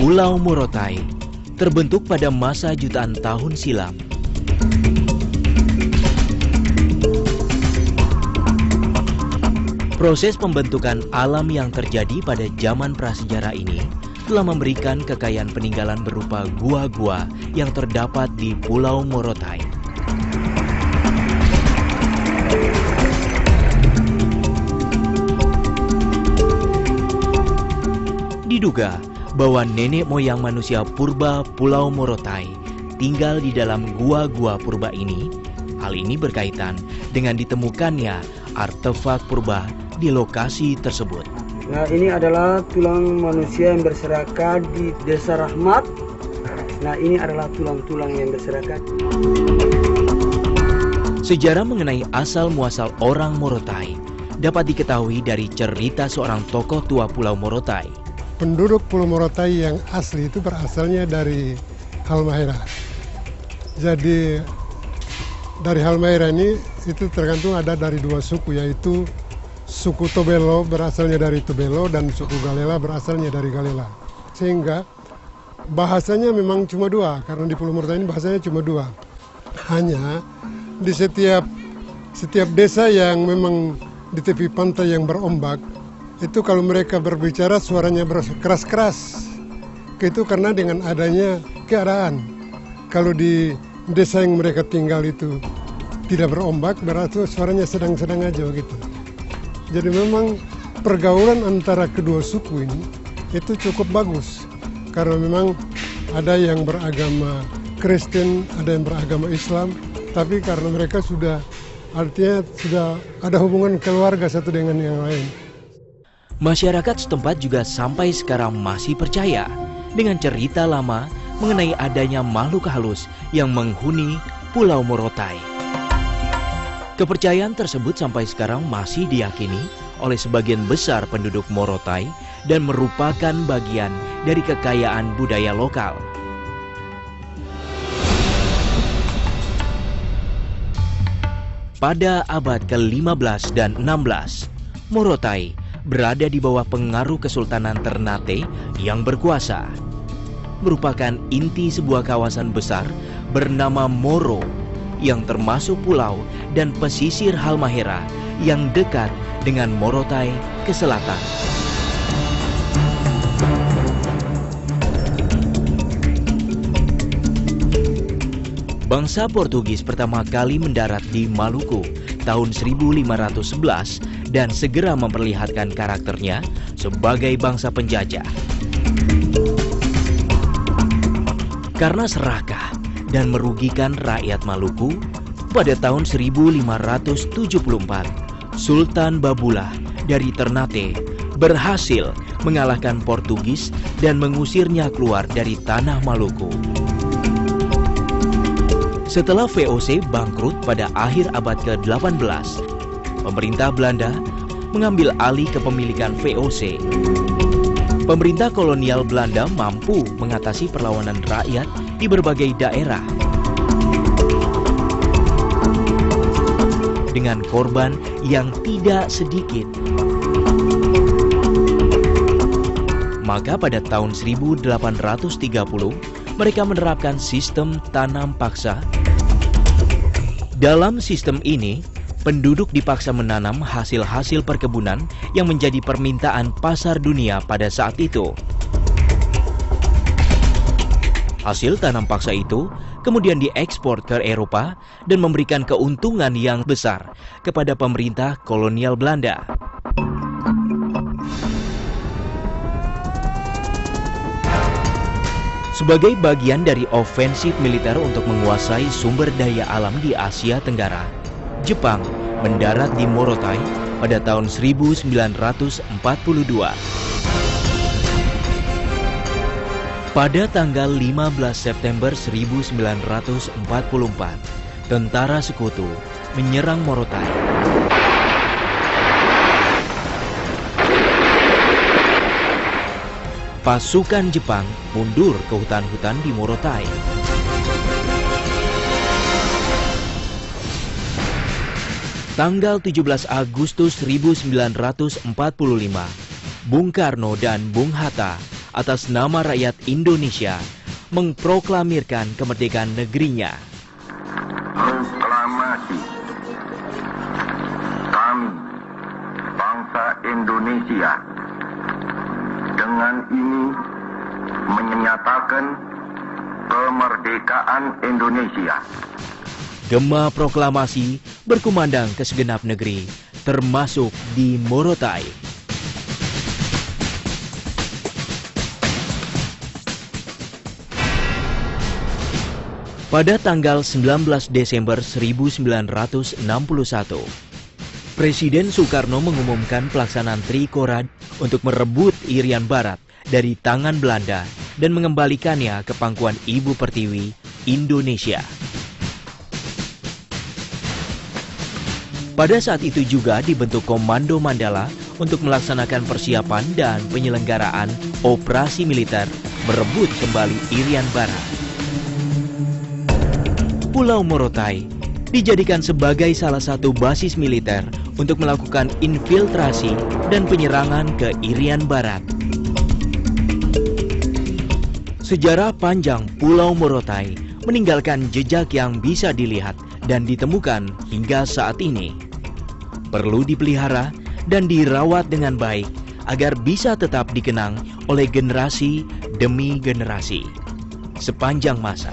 Pulau Morotai terbentuk pada masa jutaan tahun silam. Proses pembentukan alam yang terjadi pada zaman prasejarah ini telah memberikan kekayaan peninggalan berupa gua-gua yang terdapat di Pulau Morotai. Diduga bahwa nenek moyang manusia purba Pulau Morotai tinggal di dalam gua-gua purba ini. Hal ini berkaitan dengan ditemukannya artefak purba di lokasi tersebut. Nah, ini adalah tulang manusia yang berserakat di Desa Rahmat. Nah, ini adalah tulang-tulang yang berserakat. Sejarah mengenai asal-muasal orang Morotai dapat diketahui dari cerita seorang tokoh tua Pulau Morotai. Penduduk Pulau Morotai yang asli itu berasalnya dari Halmahera. Jadi dari Halmahera ini itu tergantung ada dari dua suku, yaitu suku Tobelo berasalnya dari Tobelo dan suku Galela berasalnya dari Galela. Sehingga bahasanya memang cuma dua, karena di Pulau Morotai ini bahasanya cuma dua. Hanya di setiap desa yang memang di tepi pantai yang berombak, itu kalau mereka berbicara suaranya keras-keras. Itu karena dengan adanya keadaan. Kalau di desa yang mereka tinggal itu tidak berombak, berarti suaranya sedang-sedang aja gitu. Jadi memang pergaulan antara kedua suku ini itu cukup bagus. Karena memang ada yang beragama Kristen, ada yang beragama Islam. Tapi karena mereka artinya sudah ada hubungan keluarga satu dengan yang lain. Masyarakat setempat juga sampai sekarang masih percaya dengan cerita lama mengenai adanya makhluk halus yang menghuni Pulau Morotai. Kepercayaan tersebut sampai sekarang masih diyakini oleh sebagian besar penduduk Morotai dan merupakan bagian dari kekayaan budaya lokal. Pada abad ke-15 dan 16, Morotai berada di bawah pengaruh Kesultanan Ternate yang berkuasa. Merupakan inti sebuah kawasan besar bernama Moro yang termasuk pulau dan pesisir Halmahera yang dekat dengan Morotai ke selatan. Bangsa Portugis pertama kali mendarat di Maluku tahun 1511 dan segera memperlihatkan karakternya sebagai bangsa penjajah. Karena serakah dan merugikan rakyat Maluku, pada tahun 1574, Sultan Babullah dari Ternate berhasil mengalahkan Portugis dan mengusirnya keluar dari tanah Maluku. Setelah VOC bangkrut pada akhir abad ke-18, pemerintah Belanda mengambil alih kepemilikan VOC. Pemerintah kolonial Belanda mampu mengatasi perlawanan rakyat di berbagai daerah dengan korban yang tidak sedikit. Maka pada tahun 1830 mereka menerapkan sistem tanam paksa. Dalam sistem ini, penduduk dipaksa menanam hasil-hasil perkebunan yang menjadi permintaan pasar dunia pada saat itu. Hasil tanam paksa itu kemudian diekspor ke Eropa dan memberikan keuntungan yang besar kepada pemerintah kolonial Belanda. Sebagai bagian dari ofensif militer untuk menguasai sumber daya alam di Asia Tenggara, Jepang mendarat di Morotai pada tahun 1942. Pada tanggal 15 September 1944, tentara sekutu menyerang Morotai. Pasukan Jepang mundur ke hutan-hutan di Morotai. Tanggal 17 Agustus 1945, Bung Karno dan Bung Hatta atas nama rakyat Indonesia mengproklamirkan kemerdekaan negerinya. Proklamasi. Kami, bangsa Indonesia, dengan ini menyatakan kemerdekaan Indonesia. Gema proklamasi berkumandang ke segenap negeri, termasuk di Morotai. Pada tanggal 19 Desember 1961, Presiden Soekarno mengumumkan pelaksanaan Trikora untuk merebut Irian Barat dari tangan Belanda dan mengembalikannya ke pangkuan Ibu Pertiwi, Indonesia. Pada saat itu juga dibentuk Komando Mandala untuk melaksanakan persiapan dan penyelenggaraan operasi militer merebut kembali Irian Barat. Pulau Morotai dijadikan sebagai salah satu basis militer untuk melakukan infiltrasi dan penyerangan ke Irian Barat. Sejarah panjang Pulau Morotai meninggalkan jejak yang bisa dilihat dan ditemukan hingga saat ini. Perlu dipelihara dan dirawat dengan baik agar bisa tetap dikenang oleh generasi demi generasi sepanjang masa.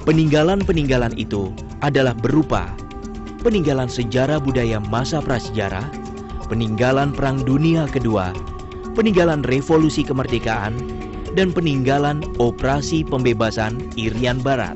Peninggalan-peninggalan itu adalah berupa peninggalan sejarah budaya masa prasejarah, peninggalan Perang Dunia Kedua, peninggalan revolusi kemerdekaan, dan peninggalan operasi pembebasan Irian Barat.